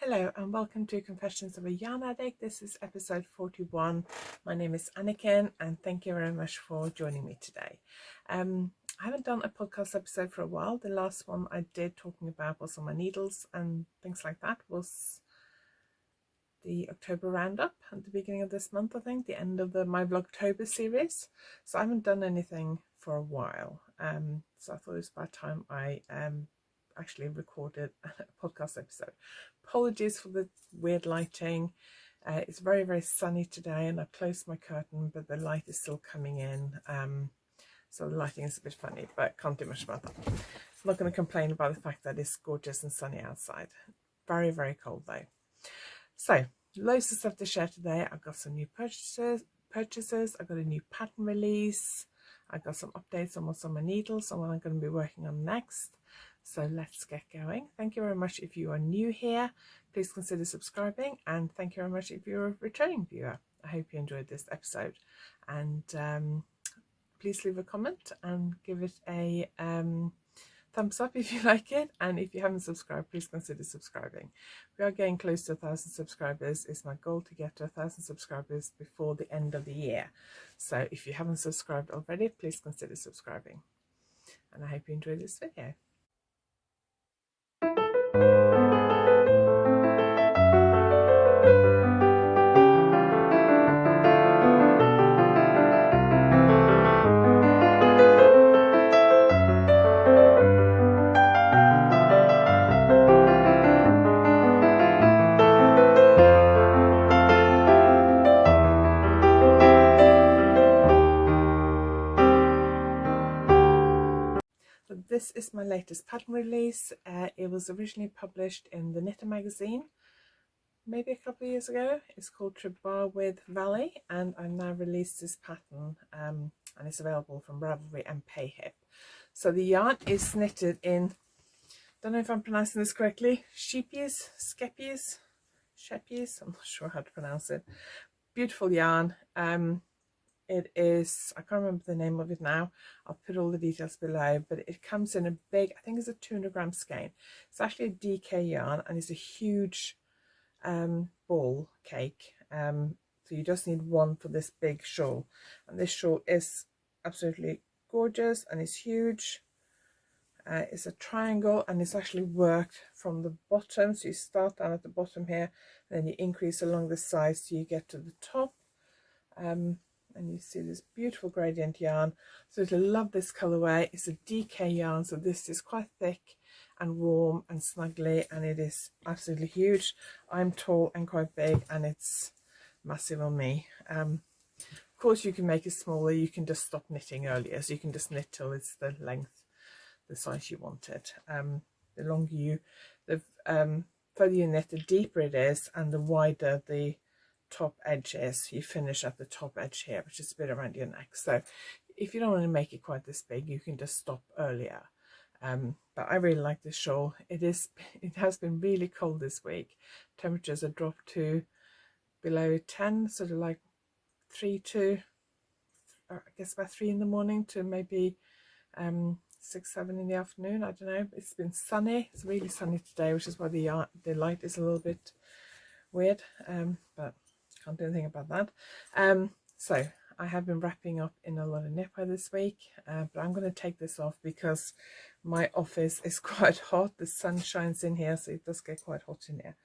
Hello and welcome to Confessions of a Yarn Addict. This is episode 41. My name is Anniken and thank you very much for joining me today. I haven't done a podcast episode for a while. The last one I did talking about was on my needles and things like that was the October roundup at the beginning of this month, I think, the end of my Vlogtober series. So I haven't done anything for a while. So I thought it was about time I actually recorded a podcast episode. Apologies for the weird lighting. It's very, very sunny today and I've closed my curtain, but the light is still coming in. So the lighting is a bit funny, but can't do much about that. I'm not going to complain about the fact that it's gorgeous and sunny outside. Very, very cold though. So loads of stuff to share today. I've got some new purchases. I've got a new pattern release. I've got some updates on what's on my needles and what I'm going to be working on next. So let's get going. Thank you very much if you are new here. Please consider subscribing, and thank you very much if you're a returning viewer. I hope you enjoyed this episode, and please leave a comment and give it a thumbs up if you like it, and if you haven't subscribed, please consider subscribing. We are getting close to 1,000 subscribers. It's my goal to get to 1,000 subscribers before the end of the year. So if you haven't subscribed already, please consider subscribing, and I hope you enjoy this video. This is my latest pattern release. It was originally published in the Knitter magazine maybe a couple of years ago. It's called Tribar with Valley, and I've now released this pattern and it's available from Ravelry and Payhip. So the yarn is knitted in, don't know if I'm pronouncing this correctly, Shepies, I'm not sure how to pronounce it. Beautiful yarn. It is, I can't remember the name of it now. I'll put all the details below, but it comes in a big, I think it's a 200 gram skein. It's actually a DK yarn and it's a huge ball cake. So you just need one for this big shawl. And this shawl is absolutely gorgeous and it's huge. It's a triangle and it's actually worked from the bottom. So you start down at the bottom here, and then you increase along the sides till you get to the top. And you see this beautiful gradient yarn. So I love this colorway. It's a DK yarn, so this is quite thick and warm and snuggly, and it is absolutely huge. I'm tall and quite big, and it's massive on me. Of course you can make it smaller. You can just stop knitting earlier, so you can just knit till it's the length, the size you want it. The longer you, the further you knit, the deeper it is, and the wider the top edge is. You finish at the top edge here, which is a bit around your neck. So if you don't want to make it quite this big, you can just stop earlier. But I really like this shawl. It has been really cold this week. Temperatures have dropped to below 10, sort of like 3 to I guess about 3 in the morning to maybe 6, 7 in the afternoon. I don't know. It's been sunny. It's really sunny today, which is why the light is a little bit weird, but can't do anything about that. So I have been wrapping up in a lot of knitwear this week, but I'm going to take this off because my office is quite hot. The sun shines in here, so it does get quite hot in here.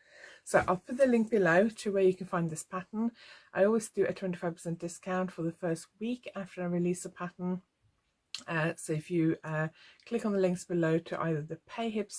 So I'll put the link below to where you can find this pattern. I always do a 25% discount for the first week after I release a pattern. So if you click on the links below to either the Payhip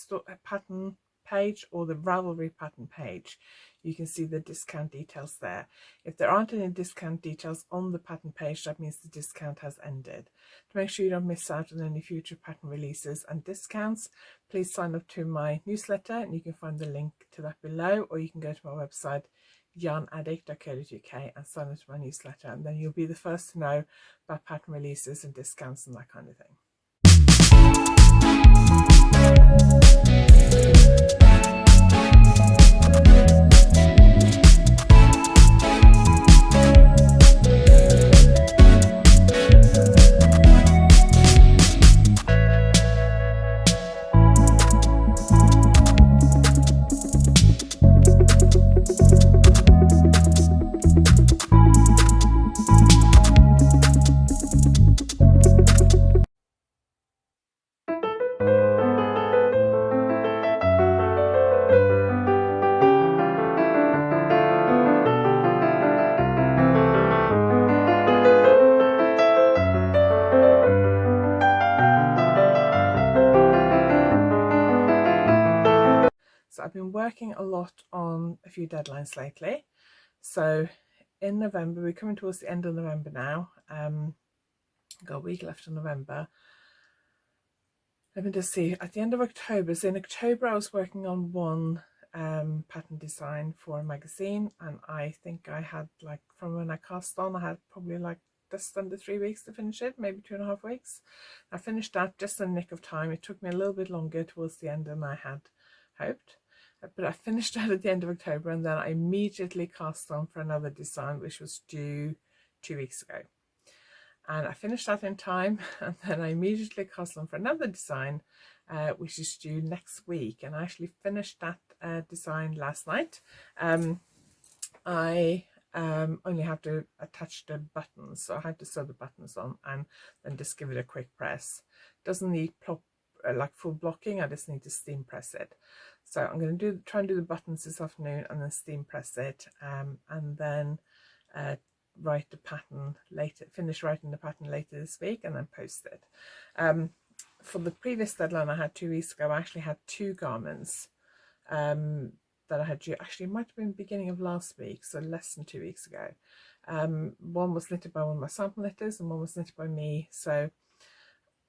pattern page or the Ravelry pattern page, you can see the discount details there. If there aren't any discount details on the pattern page, that means the discount has ended. To make sure you don't miss out on any future pattern releases and discounts, please sign up to my newsletter, and you can find the link to that below, or you can go to my website YarnAddict.co.uk and sign up to my newsletter, and then you'll be the first to know about pattern releases and discounts and that kind of thing. I've been working a lot on a few deadlines lately. So in November, we're coming towards the end of November now. Got a week left in November. Let me just see, at the end of October, so in October I was working on one pattern design for a magazine, and I think I had, like, from when I cast on, I had probably like just under 3 weeks to finish it, maybe 2.5 weeks. I finished that just in the nick of time. It took me a little bit longer towards the end than I had hoped, but I finished that at the end of October, and then I immediately cast on for another design which was due 2 weeks ago. And I finished that in time, and then I immediately cast on for another design, which is due next week. And I actually finished that design last night. I only have to attach the buttons, so I had to sew the buttons on and then just give it a quick press. Doesn't need like full blocking. I just need to steam press it. So I'm going to try and do the buttons this afternoon and then steam press it, and then write the pattern later, finish writing the pattern later this week, and then post it. For the previous deadline I had 2 weeks ago, I actually had 2 garments that I had due. Actually, it might have been the beginning of last week, so less than 2 weeks ago. One was knitted by one of my sample knitters and one was knitted by me. So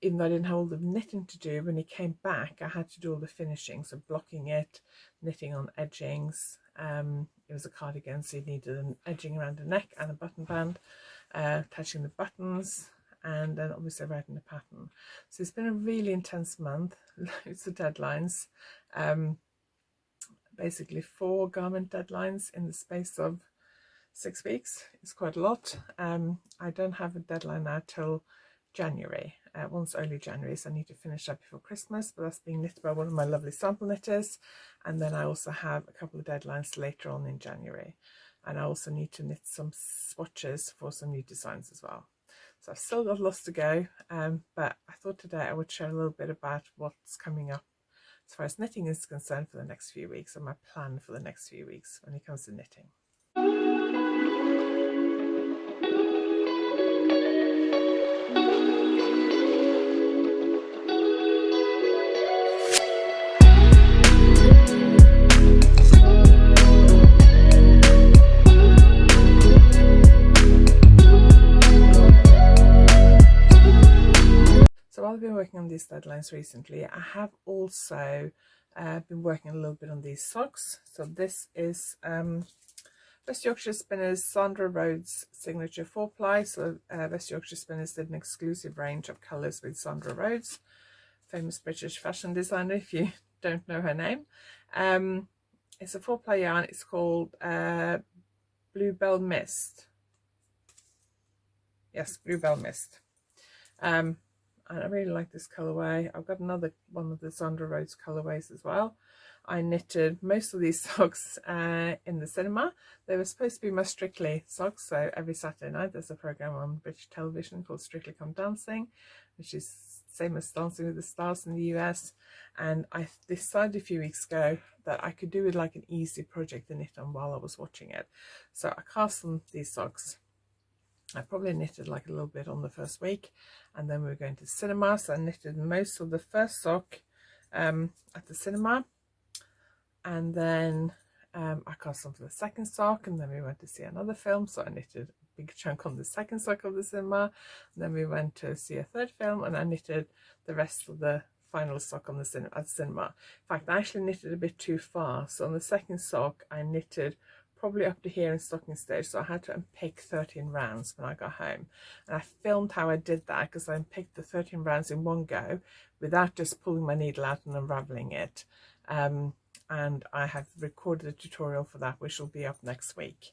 even though I didn't have all the knitting to do, when he came back I had to do all the finishing, so blocking it, knitting on edgings. It was a cardigan, so you needed an edging around the neck and a button band, attaching the buttons, and then obviously writing the pattern. So it's been a really intense month, loads of deadlines, basically 4 garment deadlines in the space of 6 weeks. It's quite a lot. I don't have a deadline now till January. Once early January, so I need to finish that before Christmas, but that's being knitted by one of my lovely sample knitters. And then I also have a couple of deadlines later on in January, and I also need to knit some swatches for some new designs as well. So I've still got lots to go, but I thought today I would share a little bit about what's coming up as far as knitting is concerned for the next few weeks, and my plan for the next few weeks when it comes to knitting. So while I've been working on these deadlines recently, I have also been working a little bit on these socks. So this is West Yorkshire Spinners Sandra Rhodes Signature 4-ply. So West Yorkshire Spinners did an exclusive range of colours with Sandra Rhodes, famous British fashion designer, if you don't know her name. It's a 4-ply yarn. It's called Bluebell Mist. Yes, Bluebell Mist. And I really like this colourway. I've got another one of the Sandra Rhodes colourways as well. I knitted most of these socks in the cinema. They were supposed to be my Strictly socks, so every Saturday night there's a programme on British television called Strictly Come Dancing, which is same as Dancing with the Stars in the US. And I decided a few weeks ago that I could do it like an easy project to knit on while I was watching it. So I cast on these socks. I probably knitted like a little bit on the first week, and then we were going to the cinema, so I knitted most of the first sock at the cinema, and then I cast on for the second sock, and then we went to see another film, so I knitted a big chunk on the second sock of the cinema, and then we went to see a third film, and I knitted the rest of the final sock on the at the cinema. In fact, I actually knitted a bit too far, so on the second sock I knitted probably up to here in stocking stage, so I had to unpick 13 rounds when I got home, and I filmed how I did that because I unpicked the 13 rounds in one go without just pulling my needle out and unraveling it, and I have recorded a tutorial for that which will be up next week,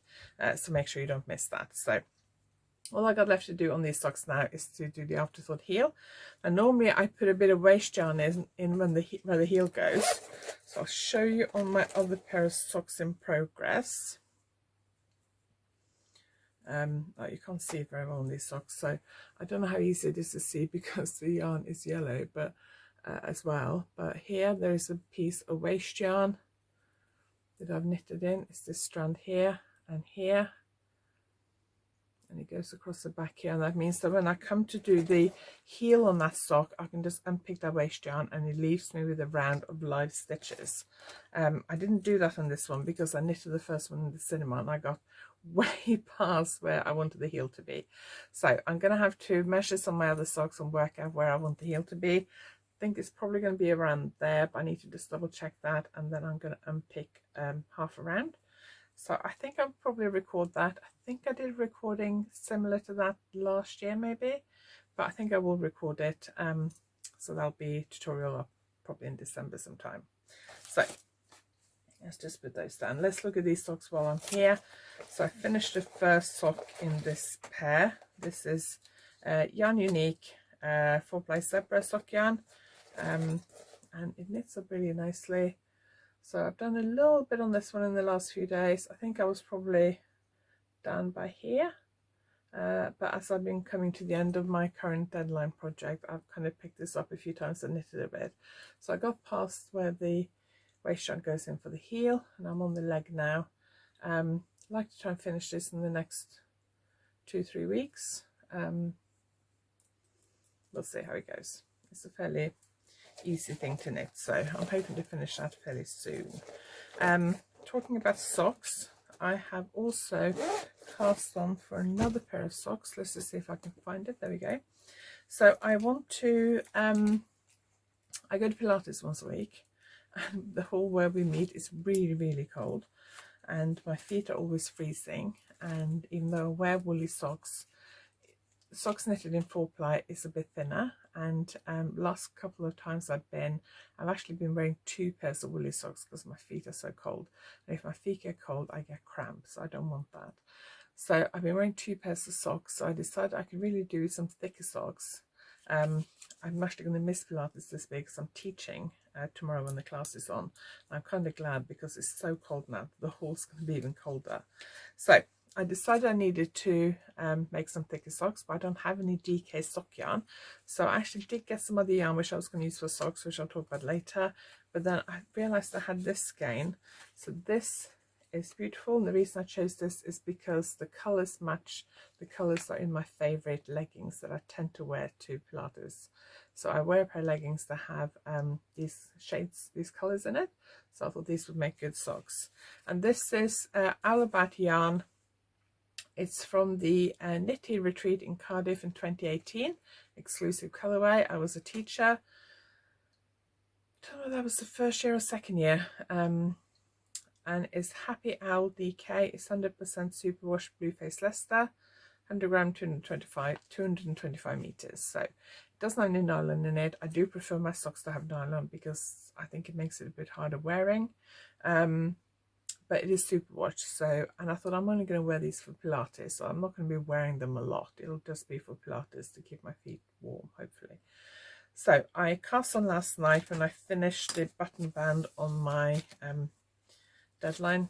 so make sure you don't miss that. So all I got left to do on these socks now is to do the afterthought heel, and normally I put a bit of waste yarn in when where the heel goes. So I'll show you on my other pair of socks in progress. Oh, you can't see it very well on these socks, so I don't know how easy it is to see because the yarn is yellow, but as well. But here there is a piece of waste yarn that I've knitted in. It's this strand here and here. and it goes across the back here, and that means that when I come to do the heel on that sock, I can just unpick that waist yarn and it leaves me with a round of live stitches. I didn't do that on this one because I knitted the first one in the cinema and I got way past where I wanted the heel to be. So I'm going to have to measure some of my other socks and work out where I want the heel to be. I think it's probably going to be around there, but I need to just double check that, and then I'm going to unpick half around. So I think I'll probably record that. I think I did a recording similar to that last year maybe, but I think I will record it. So that'll be a tutorial up probably in December sometime. So let's just put those down. Let's look at these socks while I'm here. So I finished the first sock in this pair. This is Yarn Unique 4-ply zebra sock yarn, and it knits up really nicely. So I've done a little bit on this one in the last few days. I think I was probably done by here. But as I've been coming to the end of my current deadline project, I've kind of picked this up a few times and knitted a bit. So I got past where the waist yarn goes in for the heel, and I'm on the leg now. I'd like to try and finish this in the next 2-3 weeks. We'll see how it goes. It's a fairly easy thing to knit, so I'm hoping to finish that fairly soon. Talking about socks, I have also cast on for another pair of socks. Let's just see if I can find it. There we go. So I want to I go to Pilates once a week, and the hall where we meet is really cold, and my feet are always freezing. And even though I wear woolly socks knitted in 4-ply is a bit thinner, and last couple of times I've actually been wearing 2 pairs of woolly socks because my feet are so cold, and if my feet get cold I get cramps. I don't want that. So I've been wearing 2 pairs of socks, so I decided I could really do some thicker socks. I'm actually going to miss Pilates this week because I'm teaching tomorrow when the class is on. I'm kind of glad because it's so cold now. The hall's going to be even colder. So I decided I needed to make some thicker socks, but I don't have any DK sock yarn. So I actually did get some other yarn which I was going to use for socks, which I'll talk about later. But then I realised I had this skein. So this is beautiful, and the reason I chose this is because the colours match the colours that are in my favourite leggings that I tend to wear to Pilates. So I wear a pair of leggings that have these shades, these colours in it. So I thought these would make good socks. And this is Alabat yarn. It's from the Knitty Retreat in Cardiff in 2018, exclusive colourway. I was a teacher. I don't know whether that was the first year or second year. And it's Happy Owl DK. It's 100% superwash blue face Leicester, 100 gram, 225 meters. So it doesn't have any nylon in it. I do prefer my socks to have nylon because I think it makes it a bit harder wearing. But it is superwash, so, and I thought I'm only going to wear these for Pilates, so I'm not going to be wearing them a lot. It'll just be for Pilates to keep my feet warm, hopefully. So I cast on last night when I finished the button band on my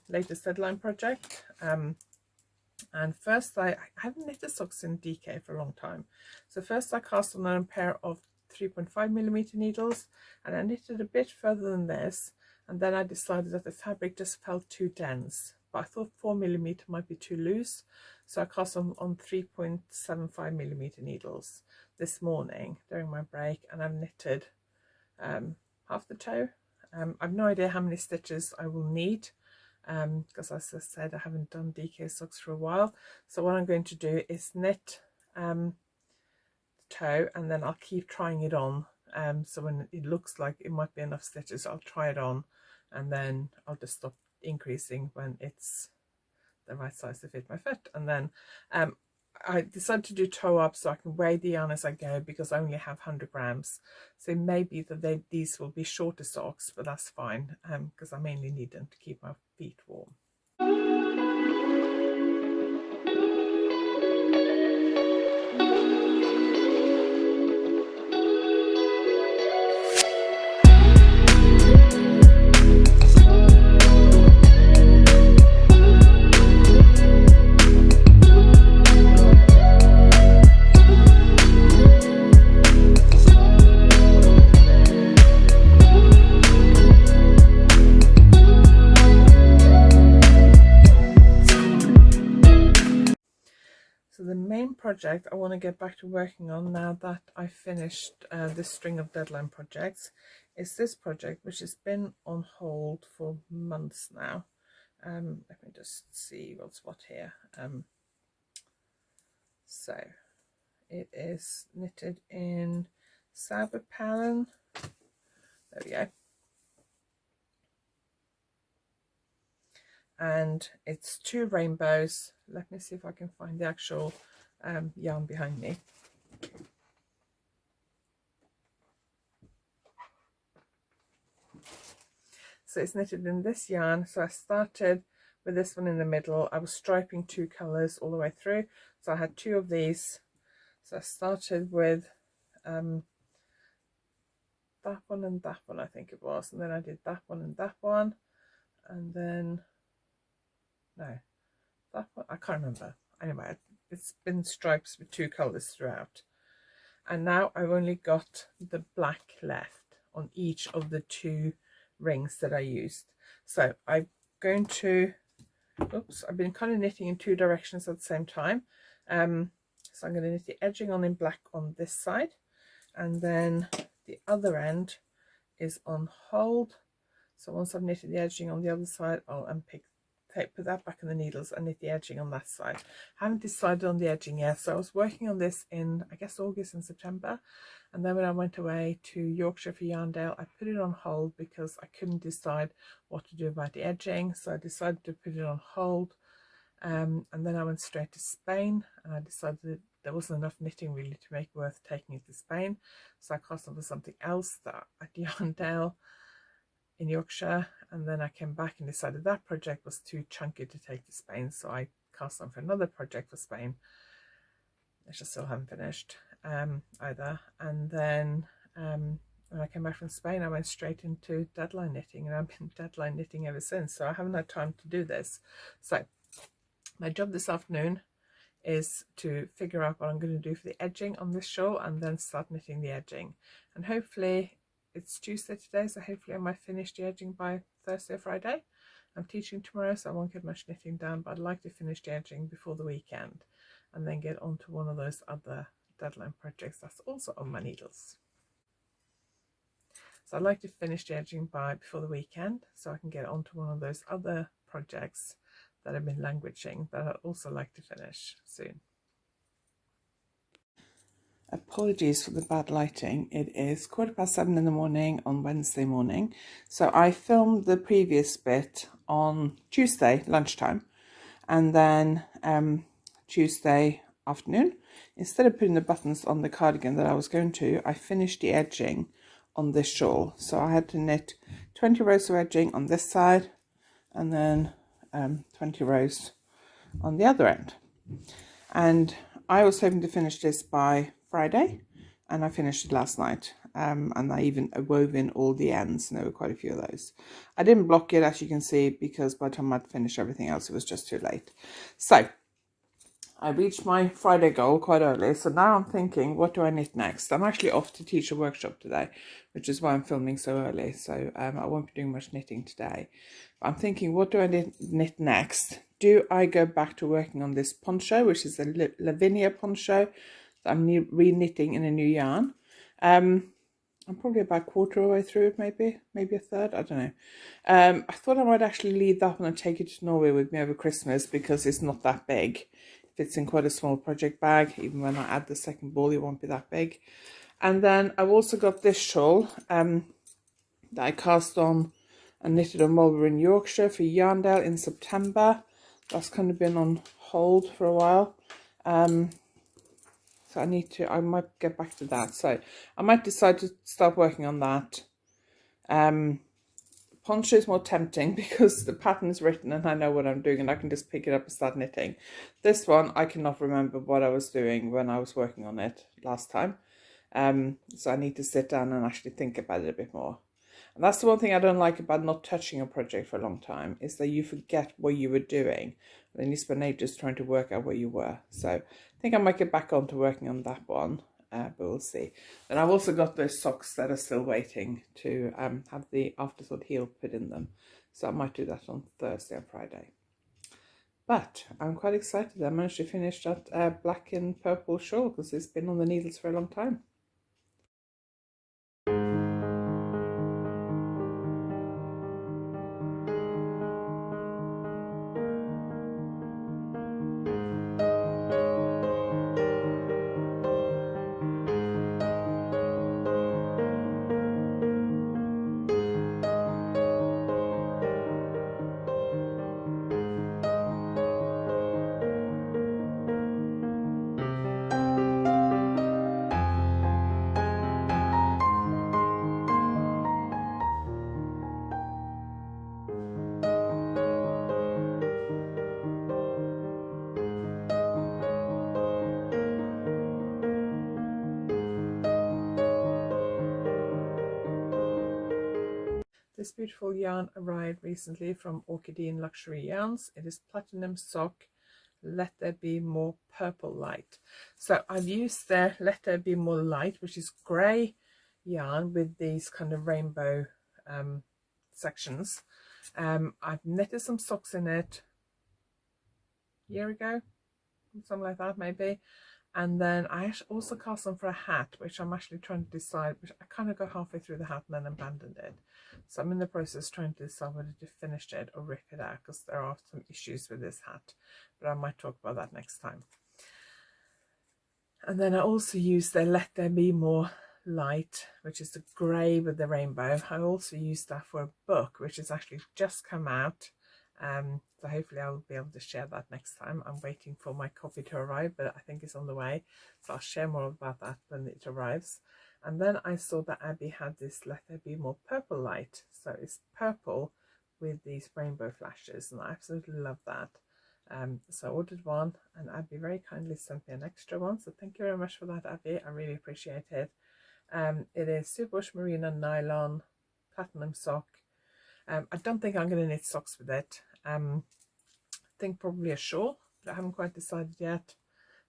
latest deadline project. And first I haven't knitted socks in DK for a long time. So first I cast on a pair of 3.5mm needles, and I knitted a bit further than this. And then I decided that the fabric just felt too dense, but I thought 4mm might be too loose, so I cast on 3.75mm needles this morning during my break, and I've knitted half the toe. I've no idea how many stitches I will need because, as I said, I haven't done DK socks for a while. So what I'm going to do is knit the toe, and then I'll keep trying it on. So when it looks like it might be enough stitches, I'll try it on, and then I'll just stop increasing when it's the right size to fit my foot. And then I decided to do toe up so I can weigh the yarn as I go, because I only have 100 grams. So it may be that these will be shorter socks, but that's fine because I mainly need them to keep my feet warm. project I want to get back to working on now that I finished this string of deadline projects is this project, which has been on hold for months now. Let me just see what's what here. So it is knitted in Sabre Palin. There we go. And it's 2 rainbows. Let me see if I can find the actual yarn behind me. So it's knitted in this yarn. So I started with this one in the middle. I was striping 2 colors all the way through, so I had 2 of these. So I started with that one and that one, I think it was, and then I did that one and that one, and then no, that one, I can't remember. Anyway, it's been stripes with 2 colors throughout, and now I've only got the black left on each of the 2 rings that I used. So I'm going to, oops, I've been kind of knitting in 2 directions at the same time. So I'm going to knit the edging on in black on this side, and then the other end is on hold. So once I've knitted the edging on the other side, I'll put that back in the needles and knit the edging on that side. I haven't decided on the edging yet, so I was working on this in, I guess, August and September, and then when I went away to Yorkshire for Yarndale, I put it on hold because I couldn't decide what to do about the edging, so I decided to put it on hold. And then I went straight to Spain, and I decided that there wasn't enough knitting really to make it worth taking it to Spain, so I cast on for something else that at Yarndale in Yorkshire, and then I came back and decided that project was too chunky to take to Spain, so I cast on for another project for Spain, which I still haven't finished either. And then when I came back from Spain, I went straight into deadline knitting, and I've been deadline knitting ever since, so I haven't had time to do this. So my job this afternoon is to figure out what I'm going to do for the edging on this shawl, and then start knitting the edging. And hopefully, it's Tuesday today, so hopefully I might finish the edging by Thursday or Friday. I'm teaching tomorrow, so I won't get much knitting done, but I'd like to finish the edging before the weekend, and then get onto one of those other deadline projects that's also on my needles. So I'd like to finish the edging before the weekend, so I can get onto one of those other projects that have been languishing that I'd also like to finish soon. Apologies for the bad lighting. It is 7:15 in the morning on Wednesday morning. So I filmed the previous bit on Tuesday lunchtime, and then Tuesday afternoon, instead of putting the buttons on the cardigan that I was going to, I finished the edging on this shawl. So I had to knit 20 rows of edging on this side, and then 20 rows on the other end. And I was hoping to finish this by Friday, and I finished it last night. And I even wove in all the ends, and there were quite a few of those. I didn't block it, as you can see, because by the time I'd finished everything else, it was just too late. So I reached my Friday goal quite early, so now I'm thinking, what do I knit next? I'm actually off to teach a workshop today, which is why I'm filming so early, so I won't be doing much knitting today. But I'm thinking, what do I knit next? Do I go back to working on this poncho, which is a Lavinia poncho that I'm re-knitting in a new yarn? I'm probably about a quarter of the way through it, maybe a third, I don't know. I thought I might actually leave that one and take it to Norway with me over Christmas, because it's not that big. Fits in quite a small project bag. Even when I add the second ball, it won't be that big. And then I've also got this shawl that I cast on and knitted on Mulberry in Yorkshire for Yarndale in September. That's kind of been on hold for a while. So I might get back to that. So I might decide to start working on that. Poncho is more tempting because the pattern is written and I know what I'm doing, and I can just pick it up and start knitting. This one, I cannot remember what I was doing when I was working on it last time. So I need to sit down and actually think about it a bit more. And that's the one thing I don't like about not touching a project for a long time, is that you forget what you were doing. And then you spend ages trying to work out where you were. So I think I might get back on to working on that one. But we'll see. And I've also got those socks that are still waiting to have the afterthought heel put in them. So I might do that on Thursday and Friday. But I'm quite excited. I managed to finish that black and purple shawl because it's been on the needles for a long time. This beautiful yarn arrived recently from Orchidean Luxury Yarns. It is Platinum Sock Let There Be More Purple Light. So I've used their Let There Be More Light, which is grey yarn with these kind of rainbow sections. I've knitted some socks in it a year ago, something like that maybe. And then I also cast them for a hat, which I'm actually trying to decide, which I kind of got halfway through the hat and then abandoned it. So I'm in the process trying to decide whether to finish it or rip it out, because there are some issues with this hat, but I might talk about that next time. And then I also use the Let There Be More Light, which is the grey with the rainbow. I also used that for a book, which has actually just come out. So hopefully I'll be able to share that next time. I'm waiting for my copy to arrive, but I think it's on the way. So I'll share more about that when it arrives. And then I saw that Abby had this Let There Be More Purple Light. So it's purple with these rainbow flashes, and I absolutely love that. So I ordered one, and Abby very kindly sent me an extra one. So thank you very much for that, Abby. I really appreciate it. It is Superwash Merino Nylon Platinum Sock. I don't think I'm going to knit socks with it. I think probably a shawl, but I haven't quite decided yet.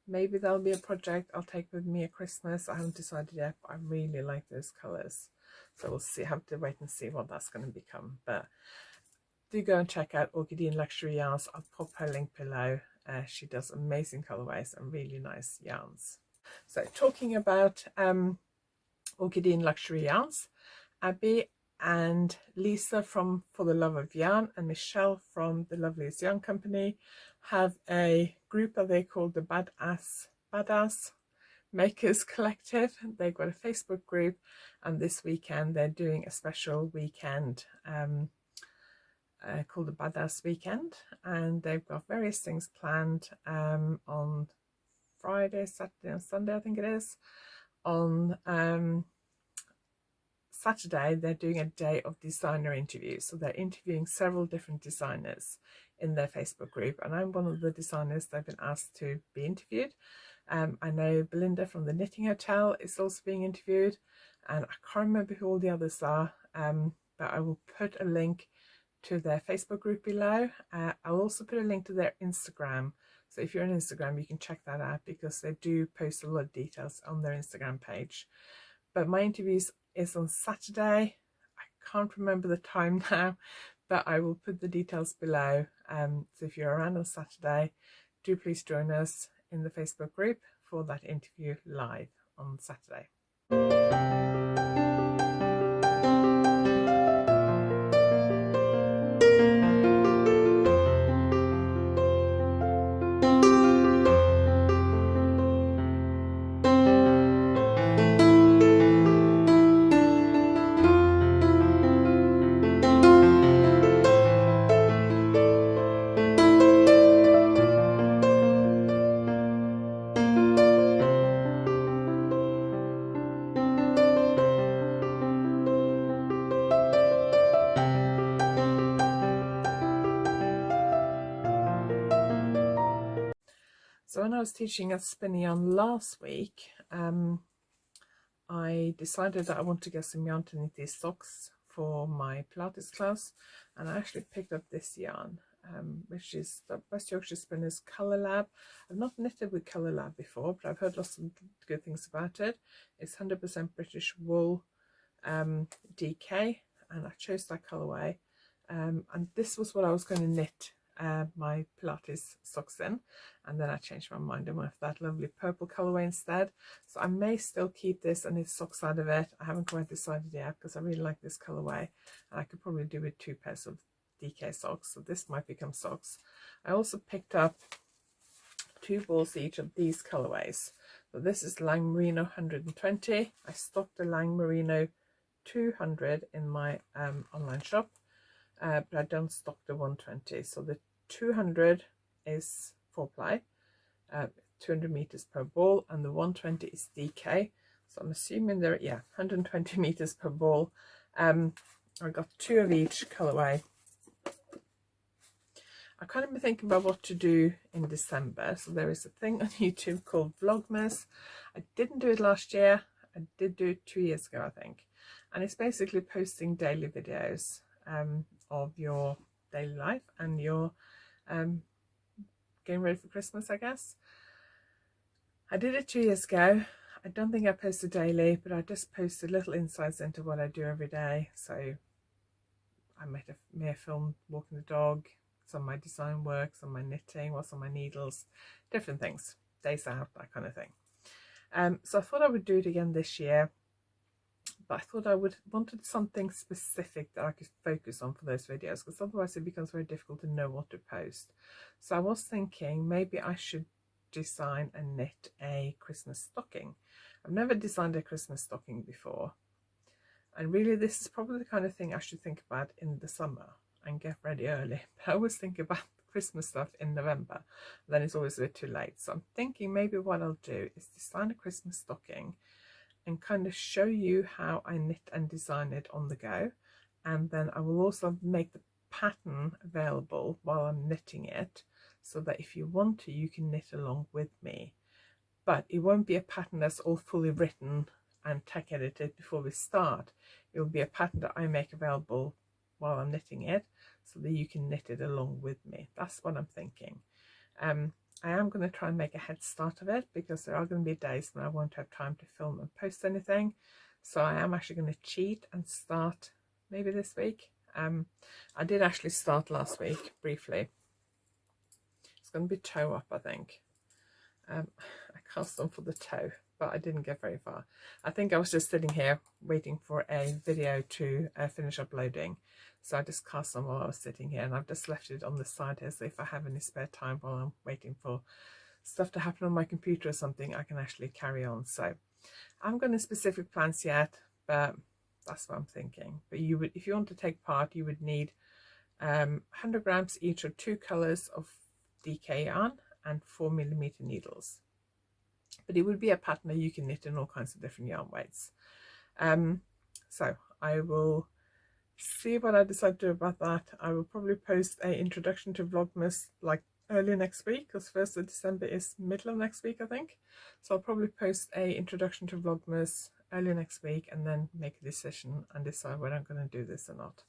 Maybe that'll be a project I'll take with me at Christmas. I haven't decided yet, but I really like those colours. So we'll see. Have to wait and see what that's going to become. But do go and check out Orchidean Luxury Yarns. I'll pop her link below. She does amazing colorways and really nice yarns. So talking about Orchidean Luxury Yarns, Abby and Lisa from For the Love of Yarn and Michelle from the Loveliest Yarn Company have a group that they call the Badass Makers Collective. They've got a Facebook group, and this weekend they're doing a special weekend called the Badass Weekend, and they've got various things planned on Friday, Saturday and Sunday, I think it is. On Saturday they're doing a day of designer interviews, so they're interviewing several different designers in their Facebook group, and I'm one of the designers they've been asked to be interviewed. I know Belinda from the Knitting Hotel is also being interviewed, and I can't remember who all the others are, but I will put a link to their Facebook group below. I'll also put a link to their Instagram, so if you're on Instagram you can check that out, because they do post a lot of details on their Instagram page. But my interviews is on Saturday. I can't remember the time now, but I will put the details below. So if you're around on Saturday, do please join us in the Facebook group for that interview live on Saturday. So when I was teaching at Spinning Yarn last week, I decided that I want to get some yarn to knit these socks for my Pilates class, and I actually picked up this yarn, which is the West Yorkshire Spinners Colour Lab. I've not knitted with Colour Lab before, but I've heard lots of good things about it. It's 100% British wool DK, and I chose that colourway, and this was what I was going to knit my Pilates socks in, and then I changed my mind and went for that lovely purple colourway instead. So I may still keep this and its socks out of it. I haven't quite decided yet because I really like this colourway, and I could probably do with 2 pairs of DK socks, so this might become socks. I also picked up 2 balls each of these colorways. So this is Lang Merino 120. I stocked the Lang Merino 200 in my online shop, but I don't stock the 120. So the 200 is 4-ply, 200 meters per ball, and the 120 is DK. So I'm assuming they're 120 meters per ball. I got 2 of each colorway. I kind of been thinking about what to do in December. So there is a thing on YouTube called Vlogmas. I didn't do it last year. I did do it 2 years ago, I think. And it's basically posting daily videos of your daily life and your getting ready for Christmas, I guess. I did it 2 years ago. I don't think I posted daily, but I just posted little insights into what I do every day. So I may have filmed walking the dog, some of my design work, some of my knitting, what's on my needles, different things, days out, that kind of thing. So I thought I would do it again this year, but I thought I wanted something specific that I could focus on for those videos, because otherwise it becomes very difficult to know what to post. So I was thinking maybe I should design and knit a Christmas stocking. I've never designed a Christmas stocking before, and really this is probably the kind of thing I should think about in the summer and get ready early. But I always think about Christmas stuff in November, then it's always a bit too late. So I'm thinking maybe what I'll do is design a Christmas stocking and kind of show you how I knit and design it on the go, and then I will also make the pattern available while I'm knitting it, so that if you want to, you can knit along with me. But it won't be a pattern that's all fully written and tech edited before we start. It will be a pattern that I make available while I'm knitting it, so that you can knit it along with me. That's what I'm thinking. I am going to try and make a head start of it, because there are going to be days when I won't have time to film and post anything. So I am actually going to cheat and start maybe this week. I did actually start last week briefly. It's going to be toe up, I think. I cast on for the toe, but I didn't get very far. I think I was just sitting here waiting for a video to finish uploading. So I just cast on while I was sitting here, and I've just left it on the side here, so if I have any spare time while I'm waiting for stuff to happen on my computer or something, I can actually carry on. So I haven't got any specific plans yet, but that's what I'm thinking. But you would, if you want to take part, you would need 100 grams each of 2 colors of DK yarn and 4mm needles. But it would be a pattern that you can knit in all kinds of different yarn weights. So I will see what I decide to do about that. I will probably post an introduction to Vlogmas like early next week, because 1st of December is middle of next week, I think. So I'll probably post an introduction to Vlogmas early next week, and then make a decision and decide whether I'm going to do this or not.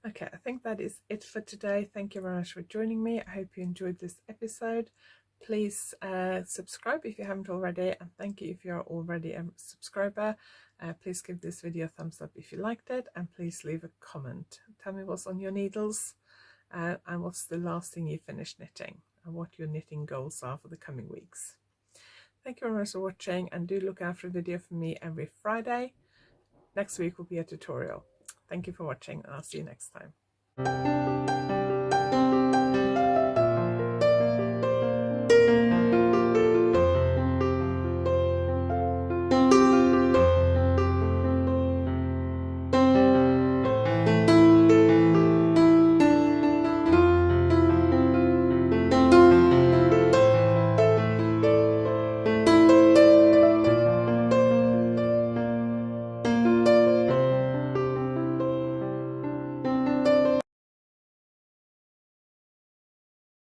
Okay, I think that is it for today. Thank you very much for joining me. I hope you enjoyed this episode. Please subscribe if you haven't already, and thank you if you're already a subscriber. Please give this video a thumbs up if you liked it, and please leave a comment. Tell me what's on your needles. and what's the last thing you finished knitting, and what your knitting goals are for the coming weeks. Thank you very much for watching, and do look out for a video from me every Friday. Next week will be a tutorial. Thank you for watching, and I'll see you next time.